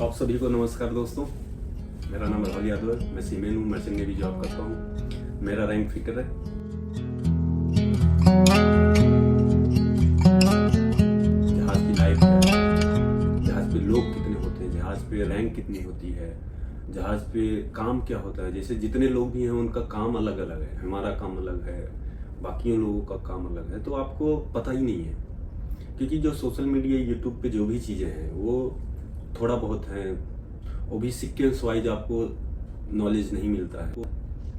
आप सभी को नमस्कार दोस्तों। मेरा नाम राहुल यादव है। मैं सीमेन हूँ, मर्चेंट नेवी जॉब करता हूँ। मेरा रैंक फिटर है। जहाज की लाइफ क्या है, जहाज पे लोग कितने होते हैं, जहाज पे रैंक कितनी होती है, जहाज पे काम क्या होता है। जैसे जितने लोग भी हैं उनका काम अलग अलग है, हमारा काम अलग है, बाकियों लोगों का काम अलग है, तो आपको पता ही नहीं है। क्योंकि जो सोशल मीडिया यूट्यूब पे जो भी चीज़ें हैं वो थोड़ा बहुत हैं, वो भी सीक्वेंस वाइज आपको नॉलेज नहीं मिलता है।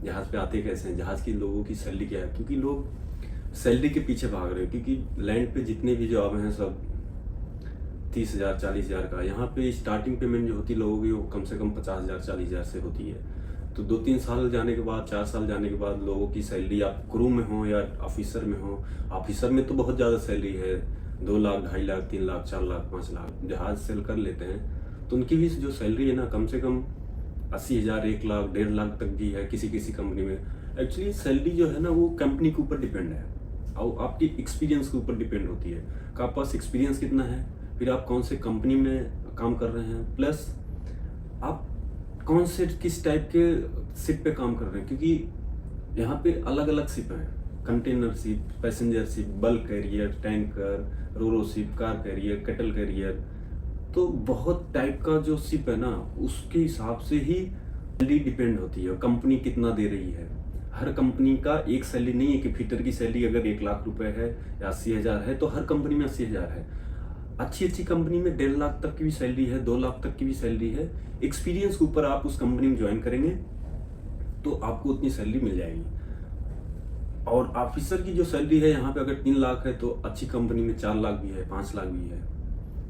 जहाज़ पे आते कैसे हैं, जहाज़ की लोगों की सैलरी क्या है, क्योंकि लोग सैलरी के पीछे भाग रहे हैं। क्योंकि लैंड पे जितने भी जॉब हैं सब 30,000 40,000 का। यहाँ पे स्टार्टिंग पेमेंट जो होती है लोगों की वो कम से कम 50,000 40,000 से होती है। तो 2-3 साल जाने के बाद, 4 साल जाने के बाद लोगों की सैलरी, आप क्रू में हो या ऑफिसर में हो, ऑफिसर में तो बहुत ज़्यादा सैलरी है, 2 लाख 2.5 लाख 3 लाख 4 लाख 5 लाख जहाज सेल कर लेते हैं। तो उनकी भी जो सैलरी है ना, कम से कम 80,000 1 लाख 1.5 लाख तक भी है किसी किसी कंपनी में। एक्चुअली सैलरी जो है ना वो कंपनी के ऊपर डिपेंड है और आपकी एक्सपीरियंस के ऊपर डिपेंड होती है कि आपके पास एक्सपीरियंस कितना है, फिर आप कौन से कंपनी में काम कर रहे हैं, प्लस आप कौन से किस टाइप के शिप पे काम कर रहे हैं। क्योंकि यहाँ पे अलग अलग शिप हैं, container ship, passenger ship, bulk carrier, tanker, roro ship, car carrier, cattle carrier. तो बहुत टाइप का जो शिप है ना उसके हिसाब से ही सैलरी डिपेंड होती है, कंपनी कितना दे रही है। हर कंपनी का एक सैलरी नहीं है कि फिटर की सैलरी अगर 1 लाख रुपए है या 80,000 है तो हर कंपनी में 80,000 है। अच्छी अच्छी कंपनी में 1.5 लाख तक की भी सैलरी है, 2 लाख तक की भी सैलरी है। एक्सपीरियंस के ऊपर आप उस कंपनी में ज्वाइन करेंगे तो आपको उतनी सैलरी मिल जाएगी। और ऑफिसर की जो सैलरी है यहाँ पे अगर 3 लाख है तो अच्छी कंपनी में 4 लाख भी है, 5 लाख भी है।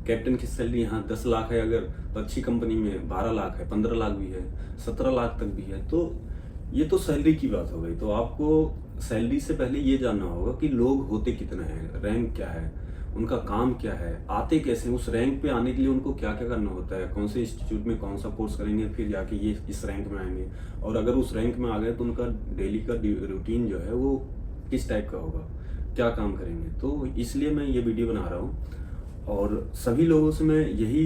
कैप्टन की सैलरी यहाँ 10 लाख है अगर, तो अच्छी कंपनी में 12 लाख है, 15 लाख भी है, 17 लाख तक भी है। तो ये तो सैलरी की बात हो गई। तो आपको सैलरी से पहले ये जानना होगा कि लोग होते कितने हैं, रैंक क्या है, उनका काम क्या है, आते कैसे, उस रैंक पे आने के लिए उनको क्या क्या करना होता है, कौन से इंस्टीट्यूट में कौन सा कोर्स करेंगे फिर जाके ये इस रैंक में आएंगे। और अगर उस रैंक में आ गए तो उनका डेली का रूटीन जो है वो किस टाइप का होगा, क्या काम करेंगे। तो इसलिए मैं ये वीडियो बना रहा हूँ। और सभी लोगों से मैं यही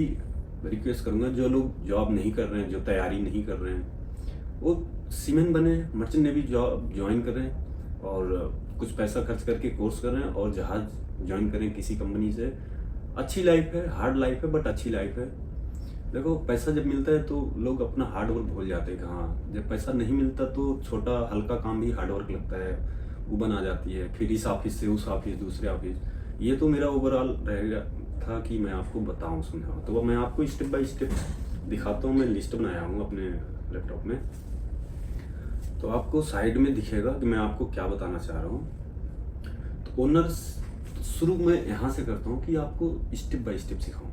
रिक्वेस्ट करूंगा, जो लोग जॉब नहीं कर रहे हैं, जो तैयारी नहीं कर रहे हैं, वो सीमेन बने, मर्चेंट नेवी जॉब ज्वाइन करें और कुछ पैसा खर्च करके कोर्स करें और जहाज ज्वाइन करें किसी कंपनी से। अच्छी लाइफ है, हार्ड लाइफ है बट अच्छी लाइफ है। देखो पैसा जब मिलता है तो लोग अपना हार्ड वर्क भूल जाते हैं कि हाँ, जब पैसा नहीं मिलता तो छोटा हल्का काम भी हार्ड वर्क लगता है, वो बना जाती है। फिर इस ऑफिस से उस ऑफिस, दूसरे ऑफिस। ये तो मेरा ओवरऑल रहेगा था कि मैं आपको बताऊं, समझाऊं। तो मैं आपको स्टेप बाय स्टेप दिखाता हूं। मैं लिस्ट बनाया हूं अपने लैपटॉप में, तो आपको साइड में दिखेगा कि मैं आपको क्या बताना चाह रहा हूं। तो ओनर्स शुरू में यहाँ से करता हूँ कि आपको स्टेप बाय स्टेप सिखाऊं।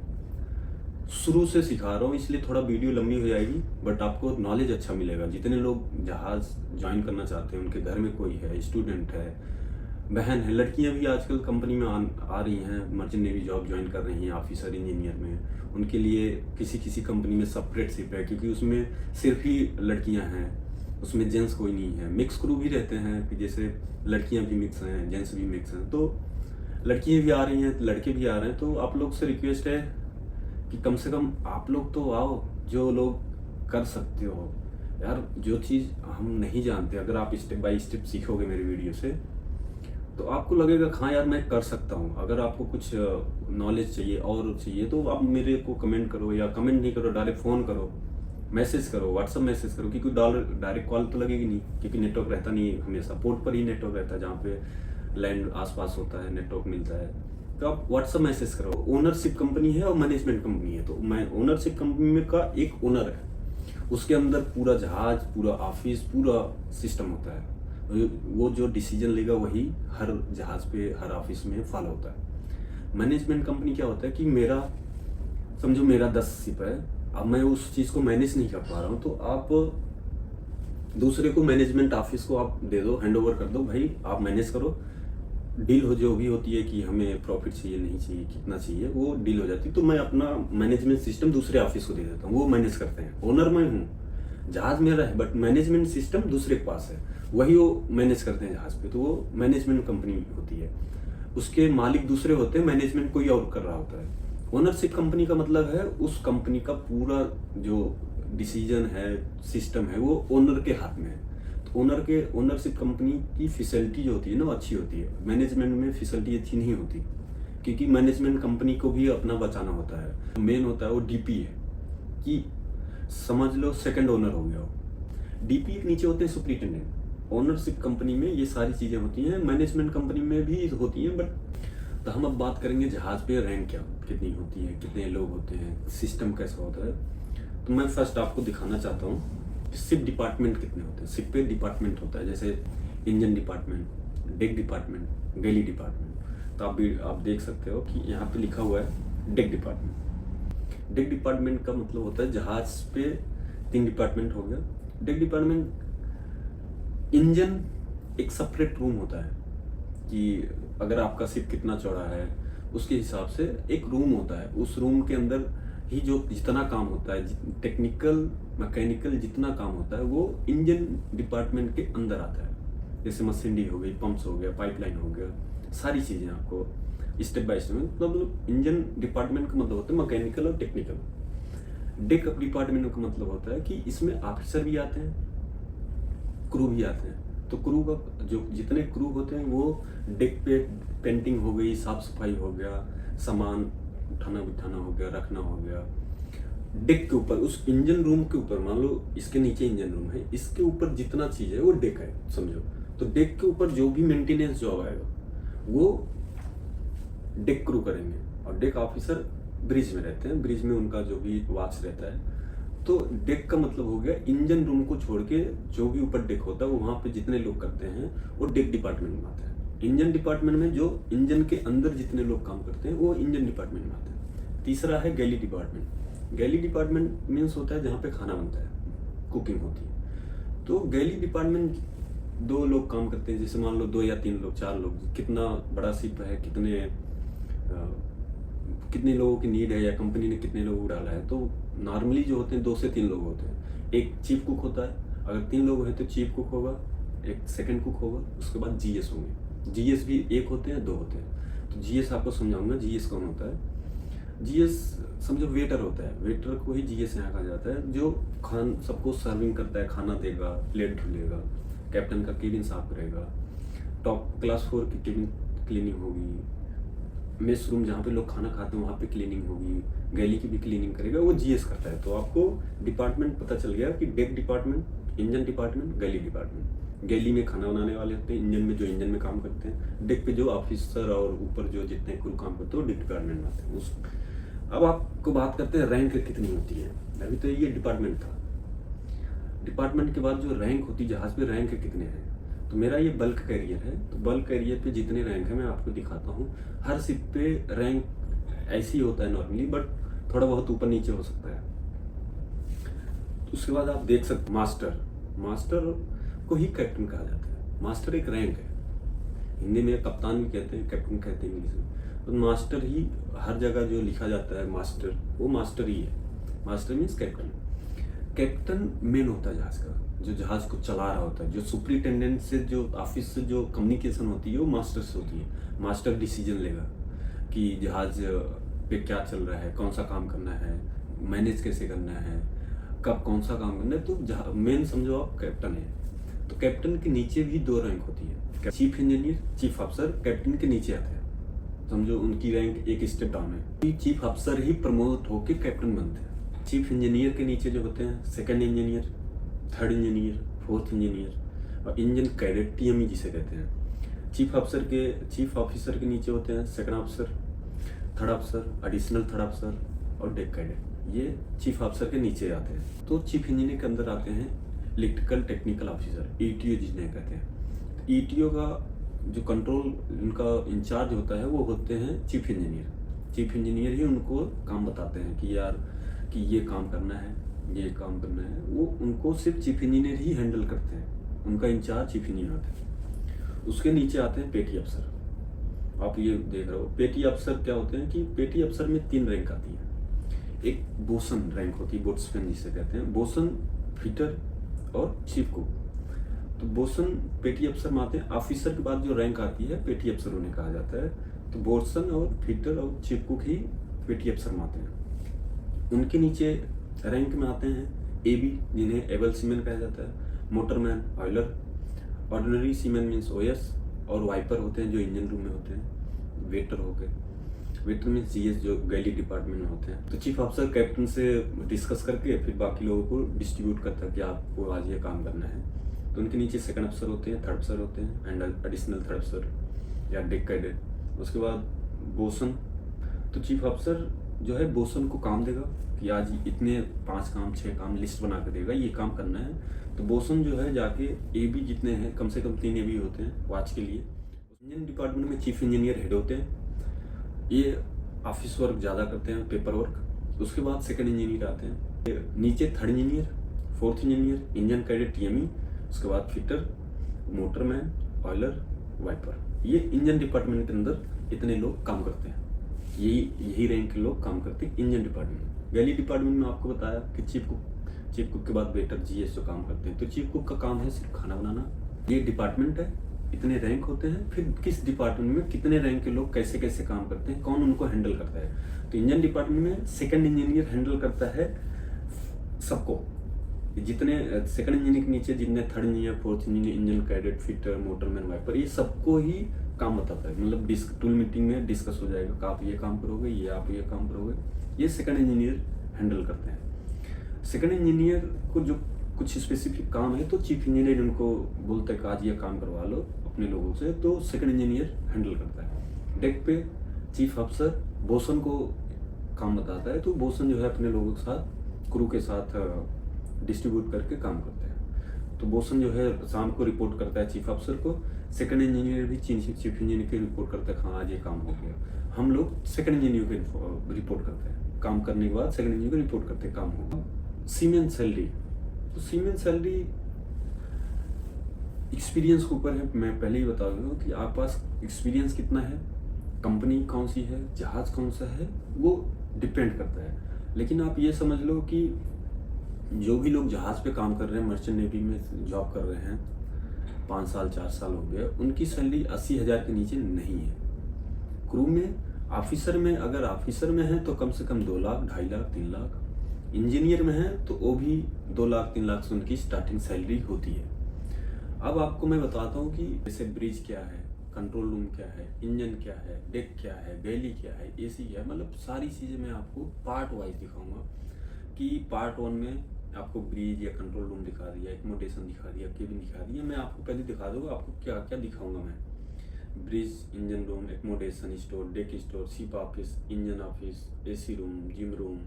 शुरू से सिखा रहा हूँ इसलिए थोड़ा वीडियो लंबी हो जाएगी बट आपको नॉलेज अच्छा मिलेगा। जितने लोग जहाज ज्वाइन करना चाहते हैं, उनके घर में कोई है, स्टूडेंट है, बहन है, लड़कियां भी आजकल कंपनी में आ रही हैं, मर्चेंट नेवी जॉब ज्वाइन कर रही हैं ऑफिसर इंजीनियर में। उनके लिए किसी किसी कंपनी में सेपरेट शिप है क्योंकि उसमें सिर्फ ही लड़कियां हैं, उसमें जेंट्स कोई नहीं है। मिक्स क्रू भी रहते हैं कि जैसे लड़कियां भी मिक्स हैं, जेंट्स भी मिक्स हैं। तो लड़कियां भी आ रही हैं, लड़के भी आ रहे हैं। तो आप लोग से रिक्वेस्ट है कि कम से कम आप लोग तो आओ, जो लोग कर सकते हो यार। जो चीज़ हम नहीं जानते, अगर आप स्टेप बाय स्टेप सीखोगे मेरे वीडियो से तो आपको लगेगा हाँ यार मैं कर सकता हूँ। अगर आपको कुछ नॉलेज चाहिए और चाहिए तो आप मेरे को कमेंट करो, या कमेंट नहीं करो, डायरेक्ट फ़ोन करो, मैसेज करो, व्हाट्सअप मैसेज करो। क्योंकि डायरेक्ट कॉल तो लगेगी नहीं, क्योंकि नेटवर्क रहता नहीं है हमेशा। पोर्ट पर ही नेटवर्क रहता है, जहाँ पे लैंड आसपास होता है नेटवर्क मिलता है। तो आप व्हाट्सअप मैसेज करो। ओनरशिप कंपनी है और मैनेजमेंट कंपनी है। तो मैं ओनरशिप कंपनी में का एक ओनर है, उसके अंदर पूरा जहाज, पूरा ऑफिस, पूरा सिस्टम होता है। वो जो डिसीजन लेगा वही हर जहाज पे, हर ऑफिस में फॉलो होता है। मैनेजमेंट कंपनी क्या होता है कि मेरा, समझो मेरा 10 शिप है, अब मैं उस चीज़ को मैनेज नहीं कर पा रहा हूँ, तो आप दूसरे को मैनेजमेंट ऑफिस को आप दे दो, हैंड ओवर कर दो, भाई आप मैनेज करो। डील हो जो भी होती है कि हमें प्रॉफिट चाहिए, नहीं चाहिए, कितना चाहिए, वो डील हो जाती है। तो मैं अपना मैनेजमेंट सिस्टम दूसरे ऑफिस को दे देता हूँ, वो मैनेज करते हैं। ओनर मैं हूँ, जहाज मेरा है बट मैनेजमेंट सिस्टम दूसरे के पास है, वही वो मैनेज करते हैं जहाज पे। तो वो मैनेजमेंट कंपनी होती है, उसके मालिक दूसरे होते हैं, मैनेजमेंट कोई और कर रहा होता है। ओनरशिप कंपनी का मतलब है उस कंपनी का पूरा जो डिसीजन है, सिस्टम है, वो ओनर के हाथ में है। तो ओनरशिप कंपनी की फैसिलिटी जो होती है ना, वो अच्छी होती है। मैनेजमेंट में फैसिलिटी अच्छी नहीं होती, क्योंकि मैनेजमेंट कंपनी को भी अपना बचाना होता है। मेन होता है वो डीपी है, कि समझ लो सेकंड ओनर हो गया हो। डीपी के नीचे होते हैं सुपरिटेंडेंट। ओनरशिप कंपनी में ये सारी चीज़ें होती हैं, मैनेजमेंट कंपनी में भी होती हैं, बट तो हम अब बात करेंगे जहाज पे रैंक कितनी होती है, कितने लोग होते हैं, सिस्टम कैसा होता है। तो मैं फर्स्ट आपको दिखाना चाहता हूँ शिप डिपार्टमेंट कितने होते हैं। शिप पे डिपार्टमेंट होता है, जैसे इंजन डिपार्टमेंट, डेक डिपार्टमेंट, गैली डिपार्टमेंट। तो आप देख सकते हो कि यहाँ पे लिखा हुआ है डेक डिपार्टमेंट। डेक डिपार्टमेंट का मतलब होता है जहाज पे 3 डिपार्टमेंट हो गया। डेक डिपार्टमेंट, इंजन एक सेपरेट रूम होता है, कि अगर आपका शिप कितना चौड़ा है उसके हिसाब से एक रूम होता है। उस रूम के अंदर ही जो जितना काम होता है, टेक्निकल मैकेनिकल जितना काम होता है, वो इंजन डिपार्टमेंट के अंदर आता है। जैसे मशीनरी हो गई, पंप्स हो गया, पाइपलाइन हो गया, सारी चीज़ें आपको स्टेप बाय स्टेप। मतलब इंजन डिपार्टमेंट का मतलब होता है मैकेनिकल और टेक्निकल। डेक डिपार्टमेंट का मतलब होता है कि इसमें ऑफिसर भी आते हैं, क्रू भी आते हैं। तो क्रू का जो जितने क्रू होते हैं वो डेक पे पेंटिंग हो गई, साफ सफाई हो गया, सामान उठाना बिठाना हो गया, रखना हो गया। डेक के ऊपर, उस इंजन रूम के ऊपर, मान लो इसके नीचे इंजन रूम है, इसके ऊपर जितना चीज है वो डेक है, समझो। तो डेक के ऊपर जो भी मेंटेनेंस जॉब आएगा वो डेक क्रू करेंगे। और डेक ऑफिसर ब्रिज में रहते हैं, ब्रिज में उनका जो भी वॉच रहता है। तो डेक का मतलब हो गया इंजन रूम को छोड़ के जो भी ऊपर डेक होता है, वो वहाँ पे जितने लोग करते हैं वो डेक डिपार्टमेंट में आते हैं। इंजन डिपार्टमेंट में जो इंजन के अंदर जितने लोग काम करते हैं वो इंजन डिपार्टमेंट में आते हैं। तीसरा है गैली डिपार्टमेंट। गैली डिपार्टमेंट मीन्स होता है जहाँ पे खाना बनता है, कुकिंग होती है। तो गैली डिपार्टमेंट 2 लोग काम करते हैं, जैसे मान लो 2 या 3 लोग, 4 लोग, कितना बड़ा शिप है, कितने लोगों की नीड है, या कंपनी ने कितने लोगों को डाला है। तो नॉर्मली जो होते हैं 2 से 3 लोग होते हैं। एक चीफ कुक होता है, अगर 3 लोग हैं तो चीफ कुक होगा, एक सेकंड कुक होगा, उसके बाद जीएस होंगे। जीएस भी 1 होते हैं, 2 होते हैं। तो जीएस आपको समझाऊंगा जीएस कौन होता है। जीएस समझो वेटर होता है, वेटर को ही जीएस यहाँ कहा जाता है, जो सबको सर्विंग करता है, खाना देगा, प्लेट धुलेगा, कैप्टन का केबिन साफ करेगा, टॉप क्लास 4 की केबिन क्लीनिंग होगी, मेस रूम जहाँ पे लोग खाना खाते हैं वहाँ पे क्लीनिंग होगी, गैली की भी क्लीनिंग करेगा, वो जीएस करता है। तो आपको डिपार्टमेंट पता चल गया कि डेक डिपार्टमेंट, इंजन डिपार्टमेंट, गैली डिपार्टमेंट। गैली में खाना बनाने वाले होते हैं, इंजन में जो इंजन में काम करते हैं, डेक पे जो ऑफिसर और ऊपर जो जितने क्रू काम करते हैं वो डेक डिपार्टमेंट में आते हैं। अब आपको बात करते हैं रैंक कितनी होती है। अभी तो ये डिपार्टमेंट था। डिपार्टमेंट के बाद जो रैंक होती है जहाज पे, रैंक कितने हैं। तो मेरा ये बल्क कैरियर है, तो बल्क कैरियर पे जितने रैंक है मैं आपको दिखाता हूँ। हर शिप पे रैंक ऐसी होता है नॉर्मली, बट थोड़ा बहुत ऊपर नीचे हो सकता है। तो उसके बाद आप देख सकते मास्टर, मास्टर को ही कैप्टन कहा जाता है। मास्टर एक रैंक है, हिंदी में कप्तान भी कहते हैं, कैप्टन कहते हैं इंग्लिश में। तो मास्टर ही हर जगह जो लिखा जाता है मास्टर, वो मास्टर ही है। Master means captain. Captain main होता है जहाज का, जो जहाज को चला रहा होता है। जो सुपरिटेंडेंट से, जो ऑफिस से जो कम्युनिकेशन होती है वो मास्टर से होती है। मास्टर डिसीजन लेगा कि जहाज पे क्या चल रहा है, कौन सा काम करना है, मैनेज कैसे करना है, कब कौन सा काम करना है। तो मेन समझो आप कैप्टन है। तो कैप्टन के नीचे भी 2 रैंक होती है, चीफ इंजीनियर, चीफ अफसर कैप्टन के नीचे आते हैं। समझो उनकी रैंक एक स्टेप डाउन है। चीफ अफसर ही प्रमोट होकर कैप्टन बनते हैं। चीफ इंजीनियर के नीचे जो होते हैं second engineer, third engineer, fourth engineer, और इंजन कैडेट टीएमई जिसे कहते हैं। चीफ ऑफिसर के नीचे होते हैं second officer, third officer, additional third officer और डेक कैडेट। ये चीफ ऑफिसर के नीचे आते हैं। तो चीफ इंजीनियर के अंदर आते हैं इलेक्ट्रिकल टेक्निकल ऑफिसर, ईटीओ जिन्हें कहते हैं। ईटीओ का जो कंट्रोल उनका इंचार्ज होता है वो होते हैं चीफ इंजीनियर। चीफ इंजीनियर ही उनको काम बताते हैं कि यार कि ये काम करना है, ये काम करना है। वो उनको सिर्फ चीफ इंजीनियर ही हैंडल करते हैं, उनका इंचार्ज चीफ इंजीनियर होता है। उसके नीचे आते हैं पेटी अफसर। आप ये देख रहे हो पेटी अफसर क्या होते हैं कि पेटी अफसर में 3 रैंक आती है। एक बोसन रैंक होती है, बोट्समैन जिसे कहते हैं, बोसन, फिटर और चीफ कुक। तो बोसन पेटी अफसर में आते हैं। ऑफिसर के बाद जो रैंक आती है पेटी अफसर उन्हें कहा जाता है। तो बोसन और फिटर और चीफ कुक ही पेटी अफसर में आते हैं। उनके नीचे रैंक में आते हैं AB, जिन्हें एबल सीमैन कहा जाता है, motorman, Euler, ordinary seaman means OS, और वाइपर होते हैं जो इंजन रूम में होते हैं, वेटर हो गए, वेटर मीन्स GS जो गैली डिपार्टमेंट में होते हैं। तो चीफ ऑफिसर कैप्टन से डिस्कस करके फिर बाकी लोगों को डिस्ट्रीब्यूट करता है कि आपको आज ये काम करना है। तो उनके नीचे सेकंड अफसर होते हैं, थर्ड अफसर होते हैं एंड एडिशनल थर्ड अफसर या डेक कैडेट। उसके बाद बोसन। तो चीफ ऑफिसर जो है बोसन को काम देगा कि आज इतने 5 काम 6 काम लिस्ट बना कर देगा, ये काम करना है। तो बोसन जो है जाके AB जितने हैं, कम से कम 3 AB होते हैं वॉच के लिए। इंजन डिपार्टमेंट में चीफ इंजीनियर हेड होते हैं, ये ऑफिस वर्क ज़्यादा करते हैं, पेपर वर्क। उसके बाद सेकंड इंजीनियर आते हैं, नीचे third engineer, fourth engineer, engine cadet TME, उसके बाद फिटर, मोटरमैन, ऑयलर, वाइपर। ये इंजन डिपार्टमेंट के अंदर इतने लोग काम करते हैं, यही रैंक के लोग काम करते हैं इंजन डिपार्टमेंट। गैली डिपार्टमेंट में आपको बताया कि चीफ कुक के बाद वेटर GS जो काम करते हैं। तो चीफ कुक का काम है सिर्फ खाना बनाना। ये डिपार्टमेंट है, इतने रैंक होते हैं। फिर किस डिपार्टमेंट में कितने रैंक के लोग कैसे कैसे काम करते हैं, कौन उनको हैंडल करता है। तो इंजन डिपार्टमेंट में सेकंड इंजीनियर हैंडल करता है सबको, जितने सेकंड इंजीनियर के नीचे जितने third engineer, fourth engineer, engine cadet, fitter, motorman, wiper, ये सबको ही काम बताता है। मतलब टूल मीटिंग में डिस्कस हो जाएगा कि आप ये काम करोगे, ये आप ये काम करोगे। ये सेकंड इंजीनियर हैंडल करते हैं। सेकंड इंजीनियर को जो कुछ स्पेसिफिक काम है तो चीफ इंजीनियर उनको बोलता है कि आज ये काम करवा लो अपने लोगों से, तो सेकंड इंजीनियर हैंडल करता है। डेक पे चीफ अफसर बोसन को काम बताता है, तो बोसन जो है अपने लोगों के साथ, क्रू के साथ डिस्ट्रीब्यूट करके काम करते हैं। तो बोसन जो है शाम को रिपोर्ट करता है चीफ अफसर को, सेकंड इंजीनियर भी चीफ इंजीनियर के रिपोर्ट करता है, हाँ आज ये काम हो गया। हम लोग सेकंड इंजीनियर के रिपोर्ट करते हैं, काम करने के बाद सेकंड इंजीनियर को रिपोर्ट करते हैं काम होगा। सीमेन सैलरी, तो सीमेन सैलरी एक्सपीरियंस के ऊपर है। मैं पहले ही बता दूँ कि आप पास एक्सपीरियंस कितना है, कंपनी कौन सी है, जहाज कौन सा है, वो डिपेंड करता है। लेकिन आप ये समझ लो कि जो भी लोग जहाज पे काम कर रहे हैं, मर्चेंट नेवी में जॉब कर रहे हैं, 5 साल 4 साल हो गए, उनकी सैलरी 80,000 के नीचे नहीं है। क्रू में, ऑफिसर में, अगर ऑफिसर में है तो कम से कम 2 लाख, 2.5 लाख, 3 लाख। इंजीनियर में है तो वो भी 2 लाख 3 लाख से उनकी स्टार्टिंग सैलरी होती है। अब आपको मैं बताता हूँ कि जैसे ब्रिज क्या है, कंट्रोल रूम क्या है, इंजन क्या है, डेक क्या है, गैली क्या है, AC क्या है, मतलब सारी चीज़ें मैं आपको पार्ट वाइज दिखाऊंगा। कि पार्ट 1 में आपको ब्रिज या कंट्रोल रूम दिखा दिया, एकोमोडेशन दिखा दिया, केबिन दिखा दिया। मैं आपको पहले दिखा दूंगा आपको क्या क्या दिखाऊंगा मैं। Bridge, engine room, accommodation store, deck store, ship office, engine office, AC room, gym room,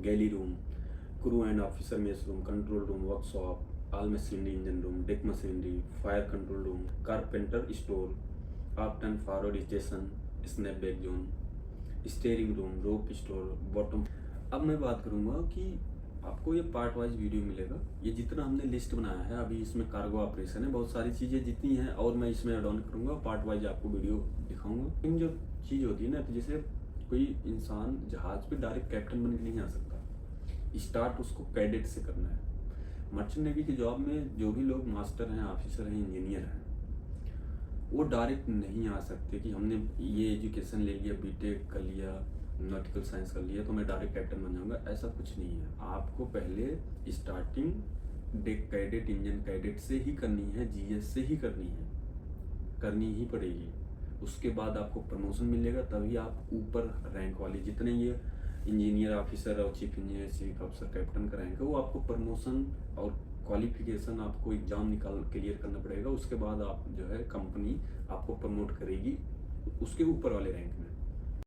galley room, crew and officer mess room, control room, workshop, all machinery, engine room, deck machinery, fire control room, carpenter store, up and forward station, snap back zone, steering room, rope store, bottom. अब मैं बात करूंगा कि आपको ये part wise video मिलेगा। ये जितना हमने लिस्ट बनाया है अभी, इसमें कार्गो ऑपरेशन है, बहुत सारी चीज़ें जितनी हैं और मैं इसमें ऐड ऑन करूँगा, पार्ट वाइज आपको वीडियो दिखाऊंगा। इन जो चीज़ होती है ना, तो जैसे कोई इंसान जहाज पे डायरेक्ट कैप्टन बन के नहीं आ सकता, स्टार्ट उसको कैडेट से करना है। मर्चेंट नेवी की जॉब में जो भी लोग मास्टर हैं, ऑफिसर हैं, इंजीनियर हैं, वो डायरेक्ट नहीं आ सकते कि हमने ये एजुकेशन ले लिया, BTech कर लिया, नॉटिकल साइंस कर लिया तो मैं डायरेक्ट कैप्टन बन जाऊंगा। ऐसा कुछ नहीं है। आपको पहले starting deck cadet, engine cadet से ही करनी है, GS से ही करनी ही पड़ेगी। उसके बाद आपको प्रमोशन मिलेगा, तभी आप ऊपर रैंक वाले जितने ये इंजीनियर, ऑफिसर और chief engineer, chief officer, captain का रैंक है, वो आपको प्रमोशन और क्वालिफिकेशन आपको एग्जाम क्लियर करना पड़ेगा। उसके बाद आप जो है कंपनी आपको प्रमोट करेगी उसके ऊपर वाले रैंक में।